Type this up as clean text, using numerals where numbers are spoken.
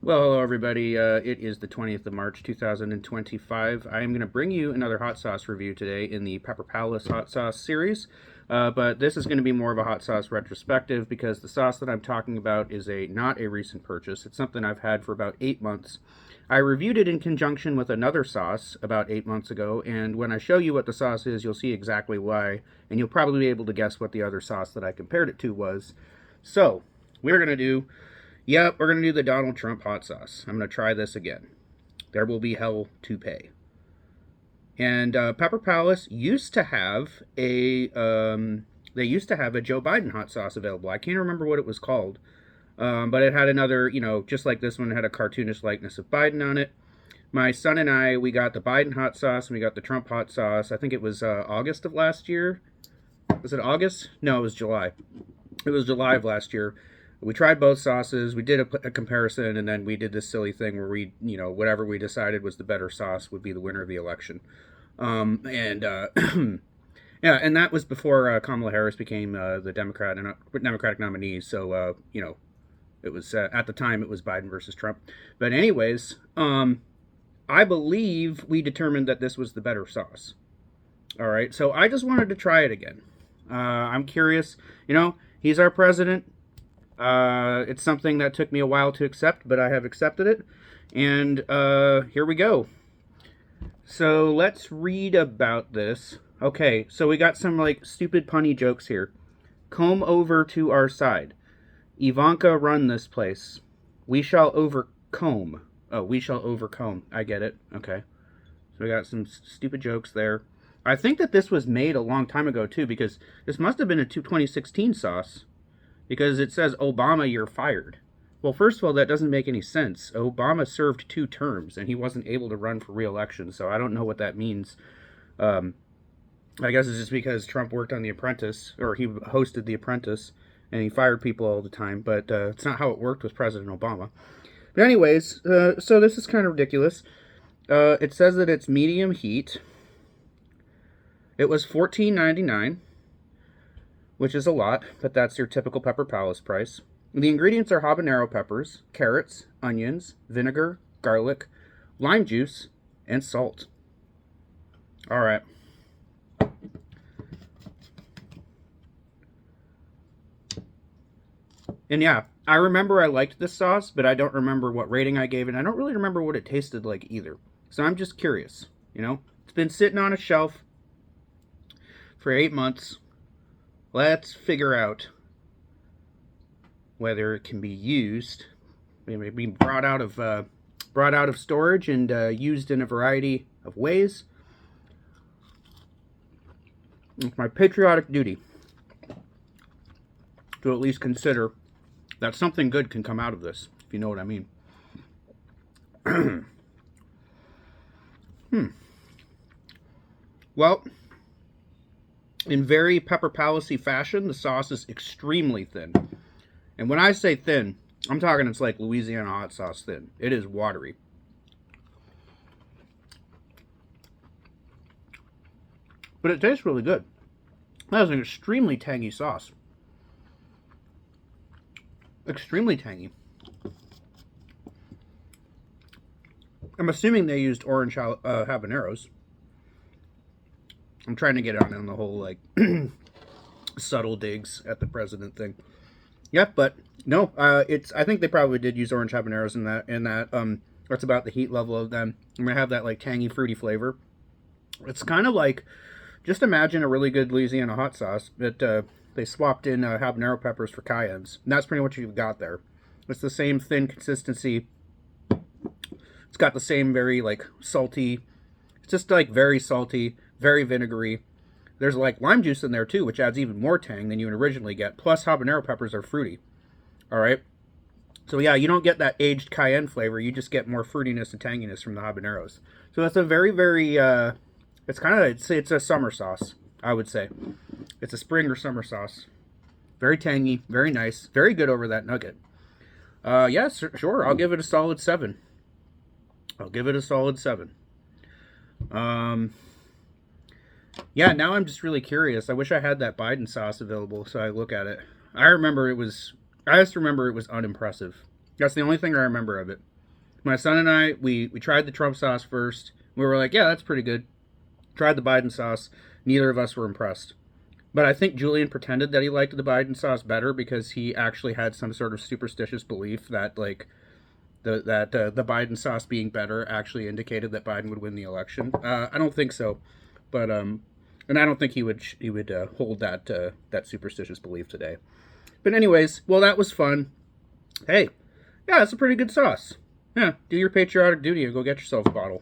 Well, hello everybody. It is the 20th of March, 2025. I am going to bring you another hot sauce review today in the Pepper Palace hot sauce series. But this is going to be more of a hot sauce retrospective because the sauce that I'm talking about is not a recent purchase. It's something I've had for about 8 months. I reviewed it in conjunction with another sauce about 8 months ago, and when I show you what the sauce is, you'll see exactly why, and you'll probably be able to guess what the other sauce that I compared it to was. So, we're going to do we're going to do the Donald Trump hot sauce. I'm going to try this again. There will be hell to pay. And Pepper Palace used to have a Joe Biden hot sauce available. I can't remember what it was called, but it had another, just like this one, it had a cartoonish likeness of Biden on it. My son and I, we got the Biden hot sauce and we got the Trump hot sauce. I think it was August of last year. Was it August? No, it was July. It was July of last year. We tried both sauces. We did a comparison, and then we did this silly thing where we, whatever we decided was the better sauce would be the winner of the election. Yeah, and that was before Kamala Harris became the Democratic nominee. So, it was at the time it was Biden versus Trump. But anyways, I believe we determined that this was the better sauce. All right, so I just wanted to try it again. I'm curious. He's our president. It's something that took me a while to accept, but I have accepted it. And here we go. So let's read about this. Okay, so we got some stupid punny jokes here. Come over to our side. Ivanka run this place. We shall overcome. Oh, we shall overcome. I get it. Okay. So we got some stupid jokes there. I think that this was made a long time ago too, because this must have been a 2016 sauce. Because it says, Obama, you're fired. Well, first of all, that doesn't make any sense. Obama served 2 terms, and he wasn't able to run for re-election, so I don't know what that means. I guess it's just because Trump worked on The Apprentice, or he hosted The Apprentice, and he fired people all the time, but it's not how it worked with President Obama. But anyways, so this is kind of ridiculous. It says that it's medium heat. It was $14.99. Which is a lot, but that's your typical Pepper Palace price. The ingredients are habanero peppers, carrots, onions, vinegar, garlic, lime juice, and salt. All right. And yeah, I remember I liked this sauce, but I don't remember what rating I gave it. I don't really remember what it tasted like either. So I'm just curious, It's been sitting on a shelf for 8 months. Let's figure out whether it can be used, maybe brought out of storage and used in a variety of ways. It's my patriotic duty to at least consider that something good can come out of this, if you know what I mean. Well, in very Pepper Palace-y fashion, the sauce is extremely thin. And when I say thin, I'm talking it's like Louisiana hot sauce thin. It is watery. But it tastes really good. That is an extremely tangy sauce. Extremely tangy. I'm assuming they used orange habaneros. I'm trying to get on the whole, subtle digs at the president thing. Yep, but no, I think they probably did use orange habaneros in that, that's about the heat level of them. I'm going to have that, tangy, fruity flavor. It's kind of like, just imagine a really good Louisiana hot sauce, but they swapped in habanero peppers for cayennes. And that's pretty much what you've got there. It's the same thin consistency. It's got the same very, salty, it's just, very salty, very vinegary. There's lime juice in there too, which adds even more tang than you would originally get. Plus habanero peppers are fruity. All right. So yeah, you don't get that aged cayenne flavor. You just get more fruitiness and tanginess from the habaneros. So that's a very, very, it's a summer sauce, I would say. It's a spring or summer sauce. Very tangy, very nice, very good over that nugget. Yeah, sure. I'll give it a solid 7. Yeah, now I'm just really curious. I wish I had that Biden sauce available so I look at it. I just remember it was unimpressive. That's the only thing I remember of it. My son and I, we tried the Trump sauce first. We were like, yeah, that's pretty good. Tried the Biden sauce. Neither of us were impressed. But I think Julian pretended that he liked the Biden sauce better because he actually had some sort of superstitious belief that like the Biden sauce being better actually indicated that Biden would win the election. I don't think so, but and I don't think he would hold that superstitious belief today. But anyways, well, that was fun. Hey, yeah, it's a pretty good sauce. Yeah, do your patriotic duty and go get yourself a bottle.